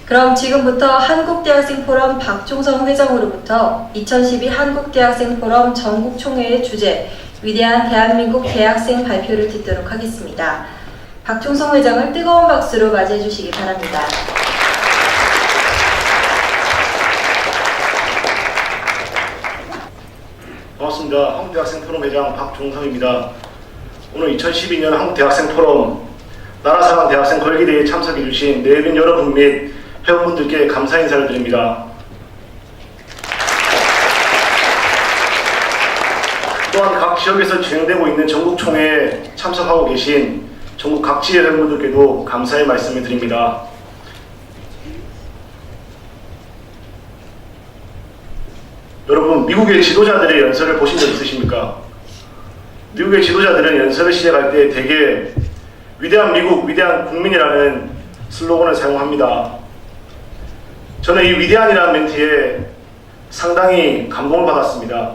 그럼 지금부터 한국대학생포럼 박종성 회장으로부터 2012 한국대학생포럼 전국총회의 주제 위대한 대한민국 대학생 발표를 듣도록 하겠습니다. 박종성 회장을 뜨거운 박수로 맞이해 주시기 바랍니다. 반갑습니다. 한국대학생포럼 회장 박종성입니다. 오늘 2012년 한국대학생포럼 나라사랑 대학생 걸기대회에 참석해 주신 내빈 여러분 및 회원분들께 감사 인사를 드립니다. 또한 각 지역에서 진행되고 있는 전국총회에 참석하고 계신 전국 각지의 회원분들께도 감사의 말씀을 드립니다. 여러분, 미국의 지도자들의 연설을 보신 적 있으십니까? 미국의 지도자들은 연설을 시작할 때 대개 위대한 미국, 위대한 국민이라는 슬로건을 사용합니다. 저는 이 위대한이라는 멘트에 상당히 감동을 받았습니다.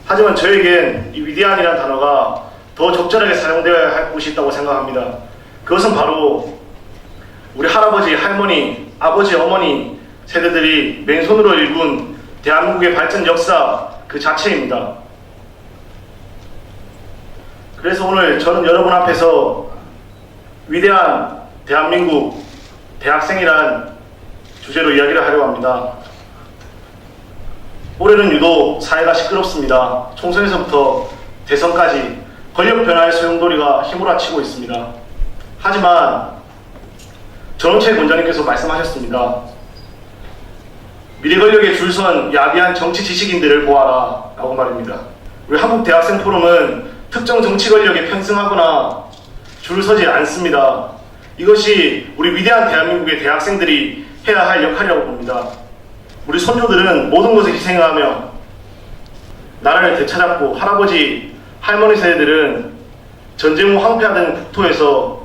하지만 저에겐 이 위대한이라는 단어가 더 적절하게 사용되어야 할 곳이 있다고 생각합니다. 그것은 바로 우리 할아버지, 할머니, 아버지, 어머니 세대들이 맨손으로 일군 대한민국의 발전 역사 그 자체입니다. 그래서 오늘 저는 여러분 앞에서 위대한 대한민국 대학생이란 주제로 이야기를 하려고 합니다. 올해는 유독 사회가 시끄럽습니다. 총선에서부터 대선까지 권력 변화의 소용돌이가 휘몰아치고 있습니다. 하지만 전원책 원장님께서 말씀하셨습니다. 미래 권력에 줄선 야비한 정치 지식인들을 보아라 라고 말입니다. 우리 한국대학생포럼은 특정 정치 권력에 편승하거나 줄 서지 않습니다. 이것이 우리 위대한 대한민국의 대학생들이 해야 할 역할이라고 봅니다. 우리 손주들은 모든 것을 희생하며 나라를 되찾았고 할아버지, 할머니 세대들은 전쟁 후 황폐화된 국토에서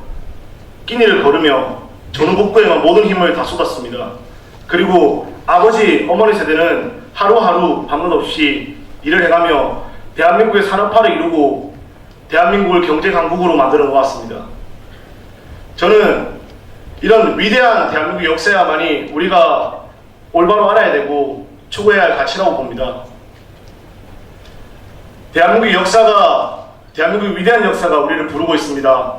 끼니를 걸으며 전후복구에만 모든 힘을 다 쏟았습니다. 그리고 아버지, 어머니 세대는 하루하루 밤낮 없이 일을 해가며 대한민국의 산업화를 이루고 대한민국을 경제 강국으로 만들어 놓았습니다. 저는 이런 위대한 대한민국 역사야만이 우리가 올바로 알아야 되고 추구해야 할 가치라고 봅니다. 대한민국의 위대한 역사가 우리를 부르고 있습니다.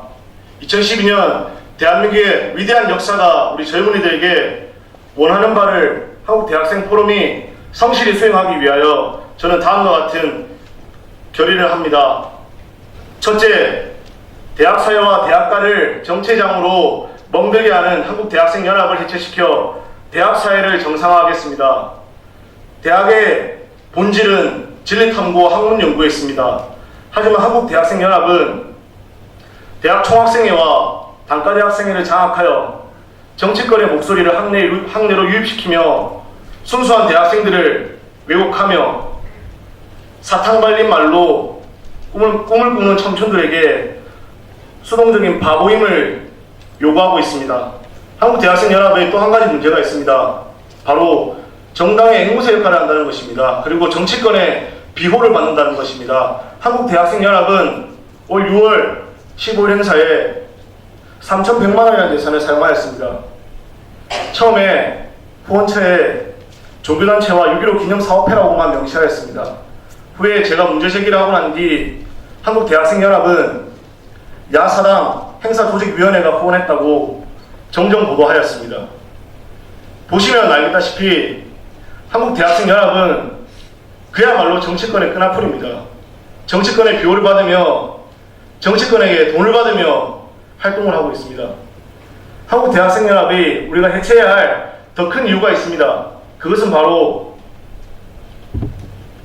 2012년 대한민국의 위대한 역사가 우리 젊은이들에게 원하는 바를 한국대학생포럼이 성실히 수행하기 위하여 저는 다음과 같은 결의를 합니다. 첫째, 대학사회와 대학가를 정체장으로 멍들게 하는 한국대학생연합을 해체시켜 대학사회를 정상화하겠습니다. 대학의 본질은 진리탐구 학문연구에 있습니다. 하지만 한국대학생연합은 대학 총학생회와 단과대학생회를 장악하여 정치권의 목소리를 학내로 유입시키며 순수한 대학생들을 왜곡하며 사탕 발린 말로 꿈을 꾸는 청춘들에게 수동적인 바보임을 요구하고 있습니다. 한국대학생연합에 또 한 가지 문제가 있습니다. 바로 정당의 앵무새 역할을 한다는 것입니다. 그리고 정치권의 비호를 받는다는 것입니다. 한국대학생연합은 올 6월 15일 행사에 3,100만 원이라는 예산을 사용하였습니다. 처음에 후원처에 종교단체와 6.15 기념사업회라고만 명시하였습니다. 후에 제가 문제제기를 하고 난 뒤 한국대학생연합은 야사당 행사조직위원회가 후원했다고 정정보도하였습니다. 보시면 알겠다시피 한국대학생연합은 그야말로 정치권의 끈앞풀입니다. 정치권의 비호를 받으며 정치권에게 돈을 받으며 활동을 하고 있습니다. 한국대학생연합이 우리가 해체해야 할 더 큰 이유가 있습니다. 그것은 바로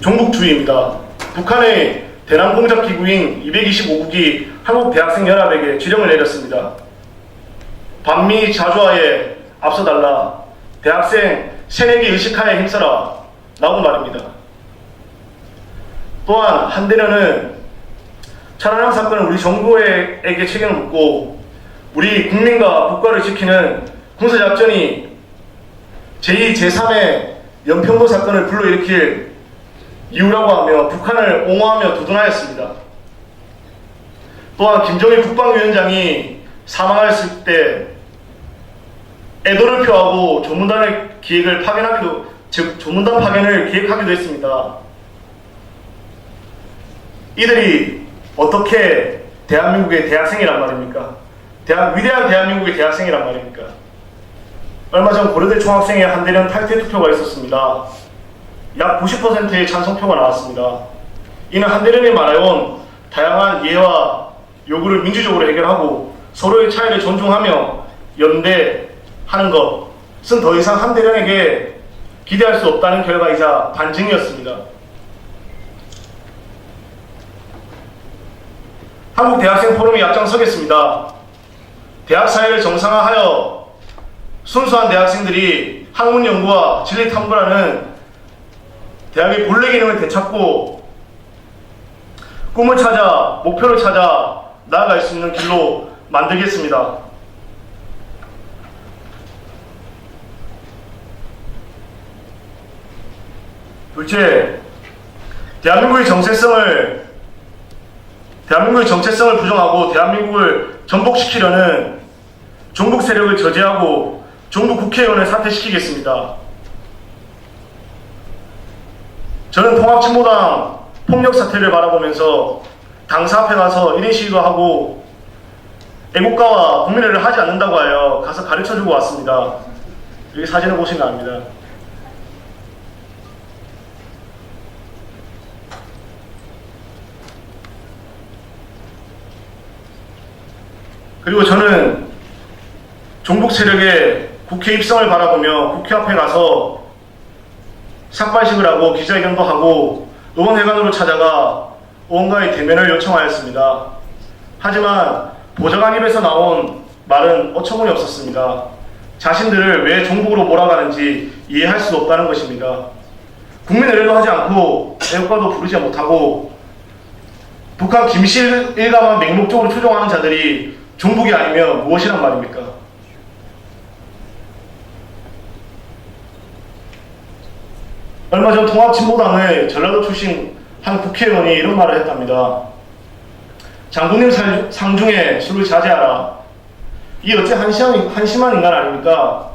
종북주의입니다. 북한의 대남공작기구인 225국이 한국대학생연합에게 지령을 내렸습니다. 반미 자주화에 앞서달라, 대학생 새내기 의식하에 힘써라 라고 말입니다. 또한 한대련은 천안함 사건은 우리 정부에게 책임을 묻고 우리 국민과 국가를 지키는 군사작전이 제2, 제3의 연평도 사건을 불러일으킬 이유라고 하며 북한을 옹호하며 두둔하였습니다. 또한 김정일 국방위원장이 사망하였을 때 애도를 표하고 조문단의 기획을 파견하기도, 즉 조문단 파견을 기획하기도 했습니다. 이들이 어떻게 대한민국의 대학생이란 말입니까? 위대한 대한민국의 대학생이란 말입니까? 얼마 전 고려대 총학생회 한대련 탈퇴 투표가 있었습니다. 약 90%의 찬성표가 나왔습니다. 이는 한대련이 말해온 다양한 이해와 요구를 민주적으로 해결하고 서로의 차이를 존중하며 연대하는 것은 더 이상 한대련에게 기대할 수 없다는 결과이자 반증이었습니다. 한국대학생 포럼이 앞장서겠습니다. 대학 사회를 정상화하여 순수한 대학생들이 학문 연구와 진리 탐구라는 대학의 본래 기능을 되찾고 꿈을 찾아 목표를 찾아 나아갈 수 있는 길로 만들겠습니다. 둘째, 대한민국의 정체성을 부정하고 대한민국을 전복시키려는 종북 세력을 저지하고 종북 국회의원을 사퇴시키겠습니다. 저는 통합진보당 폭력 사태를 바라보면서 당사 앞에 가서 1인 시위도 하고 애국가와 국민회를 하지 않는다고 하여 가서 가르쳐주고 왔습니다. 여기 사진을 보시면 압니다. 그리고 저는 종북 세력의 국회 입성을 바라보며 국회 앞에 가서 삭발식을 하고 기자회견도 하고 의원회관으로 찾아가 의원과의 대면을 요청하였습니다. 하지만 보좌관 입에서 나온 말은 어처구니 없었습니다. 자신들을 왜 종북으로 몰아가는지 이해할 수 없다는 것입니다. 국민의례도 하지 않고 애국가도 부르지 못하고 북한 김실 일가만 맹목적으로 추종하는 자들이 종북이 아니면 무엇이란 말입니까? 얼마 전 통합진보당의 전라도 출신 한 국회의원이 이런 말을 했답니다. 장군님 상중에 술을 자제하라. 이 어째 한심한 인간 아닙니까?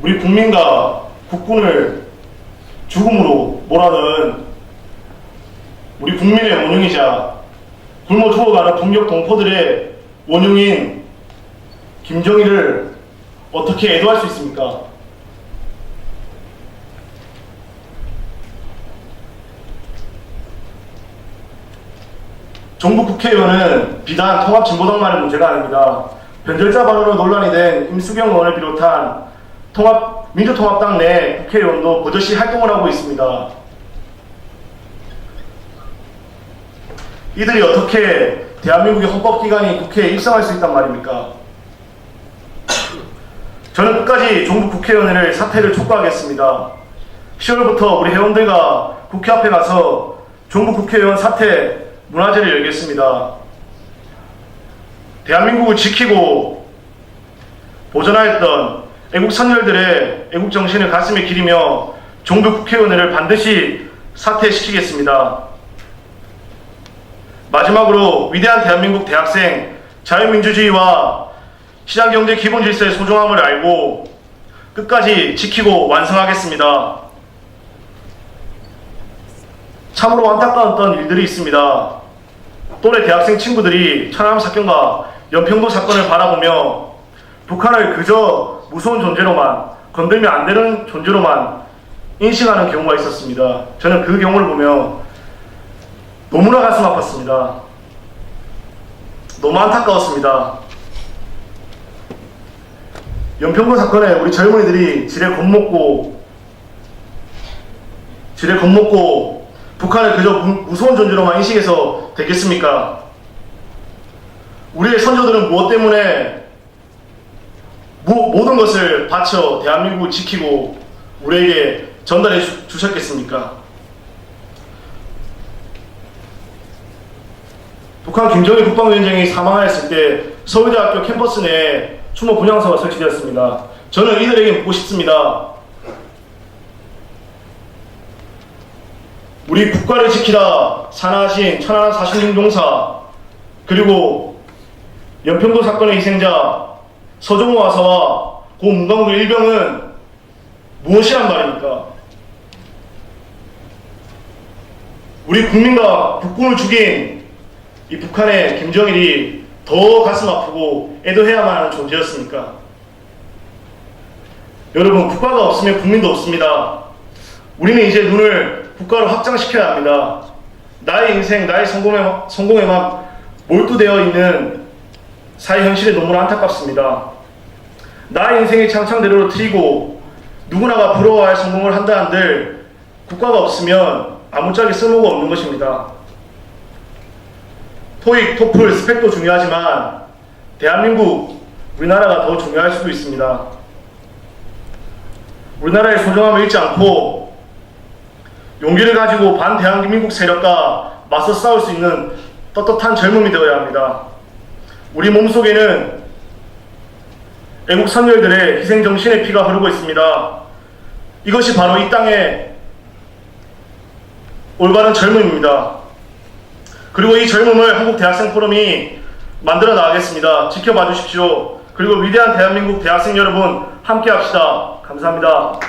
우리 국민과 국군을 죽음으로 몰아넣은 우리 국민의 원흉이자 굶어 죽어가는 북녘 동포들의 원흉인 김정일을 어떻게 애도할 수 있습니까? 종북 국회의원은 비단 통합진보당만의 문제가 아닙니다. 변절자 발언으로 논란이 된 임수경 의원을 비롯한 민주통합당 내 국회의원도 버젓이 활동을 하고 있습니다. 이들이 어떻게 대한민국의 헌법기관인 국회에 입성할 수 있단 말입니까? 저는 끝까지 종북 국회의원을 사퇴를 촉구하겠습니다. 10월부터 우리 회원들과 국회 앞에 가서 종북 국회의원 사퇴 문화제를 열겠습니다. 대한민국을 지키고 보존하였던 애국 선열들의 애국 정신을 가슴에 기리며 종북 국회의원을 반드시 사퇴시키겠습니다. 마지막으로 위대한 대한민국 대학생, 자유민주주의와 시장경제 기본 질서의 소중함을 알고 끝까지 지키고 완성하겠습니다. 참으로 안타까웠던 일들이 있습니다. 또래 대학생 친구들이 천안함 사건과 연평도 사건을 바라보며 북한을 그저 무서운 존재로만, 건들면 안 되는 존재로만 인식하는 경우가 있었습니다. 저는 그 경우를 보며 너무나 가슴 아팠습니다. 너무 안타까웠습니다. 연평도 사건에 우리 젊은이들이 지레 겁먹고 북한을 그저 무서운 존재로만 인식해서 되겠습니까? 우리의 선조들은 무엇 때문에 모든 것을 바쳐 대한민국을 지키고 우리에게 전달해 주셨겠습니까? 북한 김정일 국방위원장이 사망하였을 때 서울대학교 캠퍼스 내에 추모 분향소가 설치되었습니다. 저는 이들에게 묻고 싶습니다. 우리 국가를 지키다 산하하신 천안함 46용사 그리고 연평도 사건의 희생자 서정호 하사와 고 문광욱의 일병은 무엇이란 말입니까? 우리 국민과 국군을 죽인 이 북한의 김정일이 더 가슴 아프고 애도해야만 하는 존재였습니까? 여러분, 국가가 없으면 국민도 없습니다. 우리는 이제 눈을 국가로 확장시켜야 합니다. 나의 인생, 나의 성공에만 몰두되어 있는 사회 현실이 너무나 안타깝습니다. 나의 인생이 창창대로를 트이고 누구나가 부러워할 성공을 한다 한들 국가가 없으면 아무짝에 쓸모가 없는 것입니다. 토익, 토플, 스펙도 중요하지만 대한민국, 우리나라가 더 중요할 수도 있습니다. 우리나라의 소중함을 잃지 않고 용기를 가지고 반대한민국 세력과 맞서 싸울 수 있는 떳떳한 젊음이 되어야 합니다. 우리 몸속에는 애국 선열들의 희생정신의 피가 흐르고 있습니다. 이것이 바로 이 땅의 올바른 젊음입니다. 그리고 이 젊음을 한국대학생포럼이 만들어 나가겠습니다. 지켜봐 주십시오. 그리고 위대한 대한민국 대학생 여러분, 함께 합시다. 감사합니다.